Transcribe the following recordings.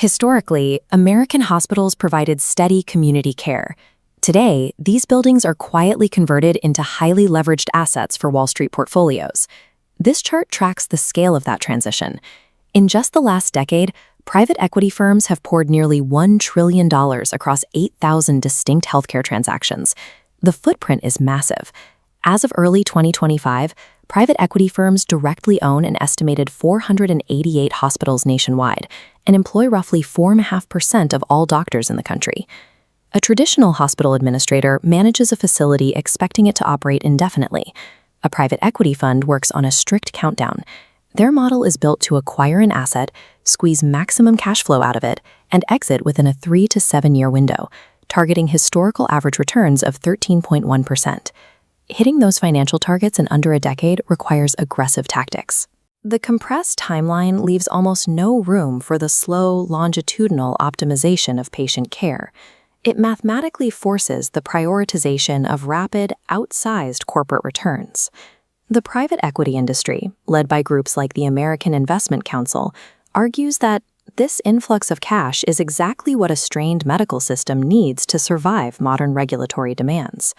Historically, American hospitals provided steady community care. Today, these buildings are quietly converted into highly leveraged assets for Wall Street portfolios. This chart tracks the scale of that transition. In just the last decade, private equity firms have poured nearly $1 trillion across 8,000 distinct healthcare transactions. The footprint is massive. As of early 2025, private equity firms directly own an estimated 488 hospitals nationwide and employ roughly 4.5% of all doctors in the country. A traditional hospital administrator manages a facility expecting it to operate indefinitely. A private equity fund works on a strict countdown. Their model is built to acquire an asset, squeeze maximum cash flow out of it, and exit within a 3 to 7 year window, targeting historical average returns of 13.1%. Hitting those financial targets in under a decade requires aggressive tactics. The compressed timeline leaves almost no room for the slow, longitudinal optimization of patient care. It mathematically forces the prioritization of rapid, outsized corporate returns. The private equity industry, led by groups like the American Investment Council, argues that this influx of cash is exactly what a strained medical system needs to survive modern regulatory demands.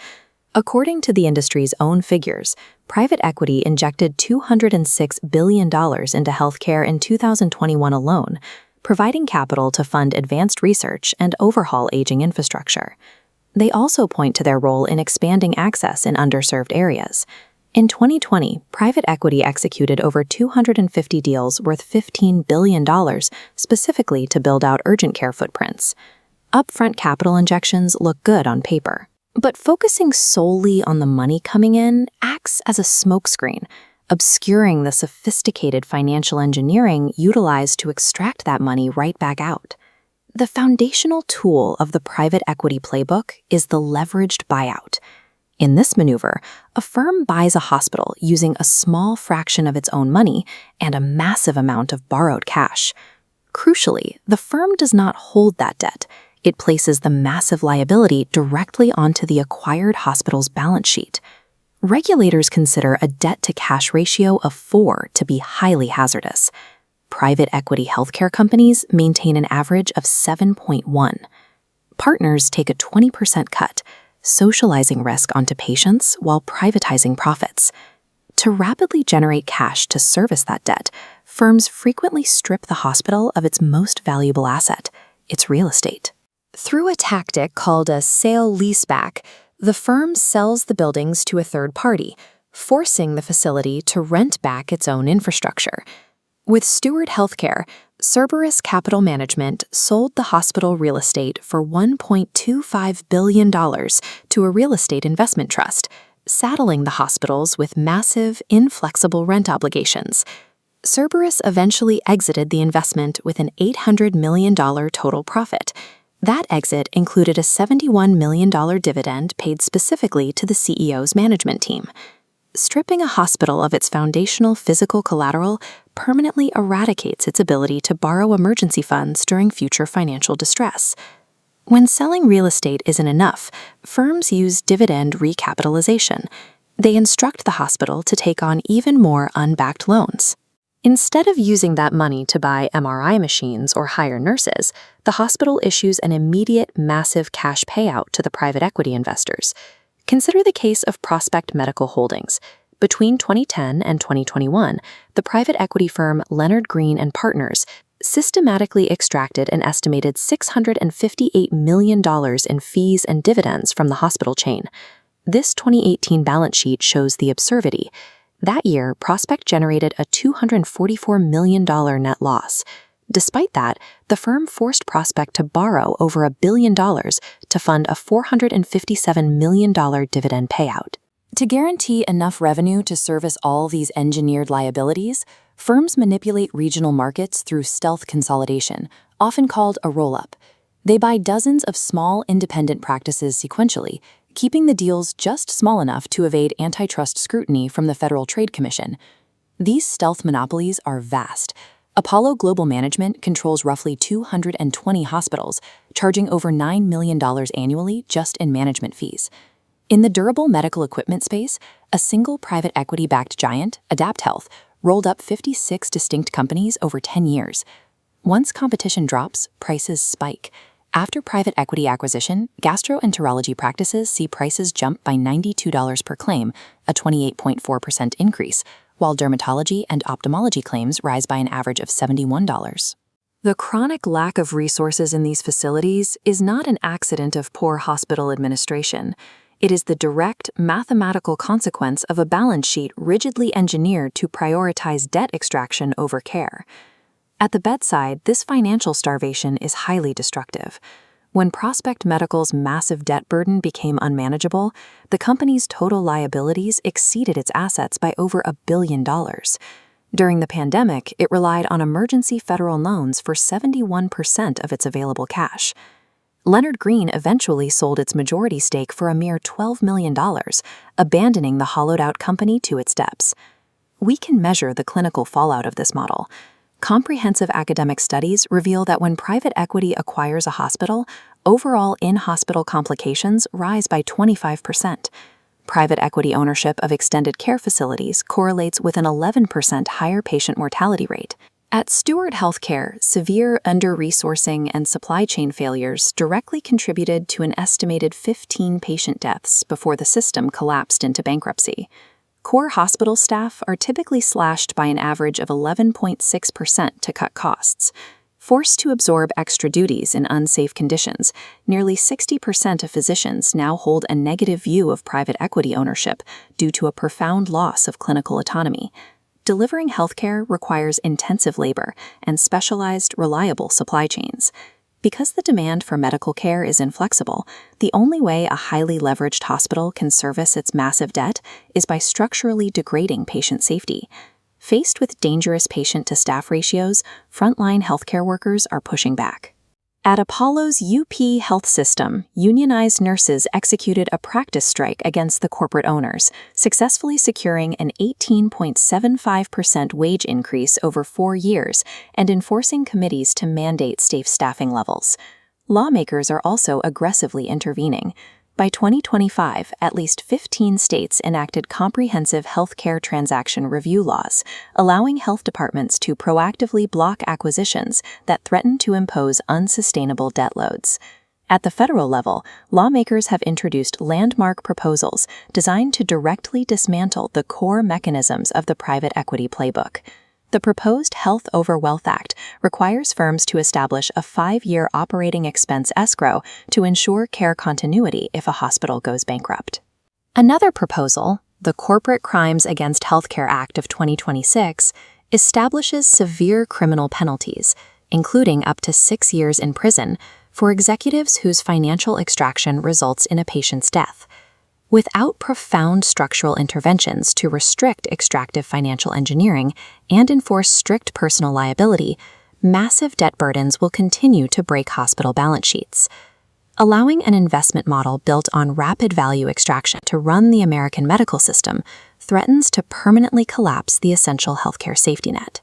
According to the industry's own figures, private equity injected $206 billion into healthcare in 2021 alone, providing capital to fund advanced research and overhaul aging infrastructure. They also point to their role in expanding access in underserved areas. In 2020, private equity executed over 250 deals worth $15 billion specifically to build out urgent care footprints. Upfront capital injections look good on paper. But focusing solely on the money coming in acts as a smokescreen, obscuring the sophisticated financial engineering utilized to extract that money right back out. The foundational tool of the private equity playbook is the leveraged buyout. In this maneuver, a firm buys a hospital using a small fraction of its own money and a massive amount of borrowed cash. Crucially, the firm does not hold that debt. It places the massive liability directly onto the acquired hospital's balance sheet. Regulators consider a debt-to-cash ratio of 4 to be highly hazardous. Private equity healthcare companies maintain an average of 7.1. Partners take a 20% cut, socializing risk onto patients while privatizing profits. To rapidly generate cash to service that debt, firms frequently strip the hospital of its most valuable asset, its real estate. Through a tactic called a sale-leaseback, the firm sells the buildings to a third party, forcing the facility to rent back its own infrastructure. With Steward Health Care, Cerberus Capital Management sold the hospital real estate for $1.25 billion to a real estate investment trust, saddling the hospitals with massive, inflexible rent obligations. Cerberus eventually exited the investment with an $800 million total profit. That exit included a $71 million dividend paid specifically to the CEO's management team. Stripping a hospital of its foundational physical collateral permanently eradicates its ability to borrow emergency funds during future financial distress. When selling real estate isn't enough, firms use dividend recapitalization. They instruct the hospital to take on even more unbacked loans. Instead of using that money to buy MRI machines or hire nurses, the hospital issues an immediate, massive cash payout to the private equity investors. Consider the case of Prospect Medical Holdings. Between 2010 and 2021, the private equity firm Leonard Green & Partners systematically extracted an estimated $658 million in fees and dividends from the hospital chain. This 2018 balance sheet shows the absurdity. That year, Prospect generated a $244 million net loss. Despite that, the firm forced Prospect to borrow over $1 billion to fund a $457 million dividend payout. To guarantee enough revenue to service all these engineered liabilities, firms manipulate regional markets through stealth consolidation, often called a roll-up. They buy dozens of small, independent practices sequentially, keeping the deals just small enough to evade antitrust scrutiny from the Federal Trade Commission. These stealth monopolies are vast. Apollo Global Management controls roughly 220 hospitals, charging over $9 million annually just in management fees. In the durable medical equipment space, a single private equity-backed giant, AdaptHealth, rolled up 56 distinct companies over 10 years. Once competition drops, prices spike. After private equity acquisition, gastroenterology practices see prices jump by $92 per claim, a 28.4% increase, while dermatology and ophthalmology claims rise by an average of $71. The chronic lack of resources in these facilities is not an accident of poor hospital administration. It is the direct mathematical consequence of a balance sheet rigidly engineered to prioritize debt extraction over care. At the bedside, this financial starvation is highly destructive. When Prospect Medical's massive debt burden became unmanageable, the company's total liabilities exceeded its assets by over $1 billion. During the pandemic, it relied on emergency federal loans for 71% of its available cash. Leonard Green eventually sold its majority stake for a mere $12 million, abandoning the hollowed-out company to its depths. We can measure the clinical fallout of this model. Comprehensive academic studies reveal that when private equity acquires a hospital, overall in-hospital complications rise by 25%. Private equity ownership of extended care facilities correlates with an 11% higher patient mortality rate. At Steward Health Care, severe under-resourcing and supply chain failures directly contributed to an estimated 15 patient deaths before the system collapsed into bankruptcy. Core hospital staff are typically slashed by an average of 11.6% to cut costs. Forced to absorb extra duties in unsafe conditions, nearly 60% of physicians now hold a negative view of private equity ownership due to a profound loss of clinical autonomy. Delivering healthcare requires intensive labor and specialized, reliable supply chains. Because the demand for medical care is inflexible, the only way a highly leveraged hospital can service its massive debt is by structurally degrading patient safety. Faced with dangerous patient-to-staff ratios, frontline healthcare workers are pushing back. At Apollo's UP Health System, unionized nurses executed a practice strike against the corporate owners, successfully securing an 18.75% wage increase over 4 years and enforcing committees to mandate safe staffing levels. Lawmakers are also aggressively intervening. By 2025, at least 15 states enacted comprehensive health care transaction review laws, allowing health departments to proactively block acquisitions that threaten to impose unsustainable debt loads. At the federal level, lawmakers have introduced landmark proposals designed to directly dismantle the core mechanisms of the private equity playbook. The proposed Health Over Wealth Act requires firms to establish a 5-year operating expense escrow to ensure care continuity if a hospital goes bankrupt. Another proposal, the Corporate Crimes Against Healthcare Act of 2026, establishes severe criminal penalties, including up to 6 years in prison, for executives whose financial extraction results in a patient's death. Without profound structural interventions to restrict extractive financial engineering and enforce strict personal liability, massive debt burdens will continue to break hospital balance sheets. Allowing an investment model built on rapid value extraction to run the American medical system threatens to permanently collapse the essential healthcare safety net.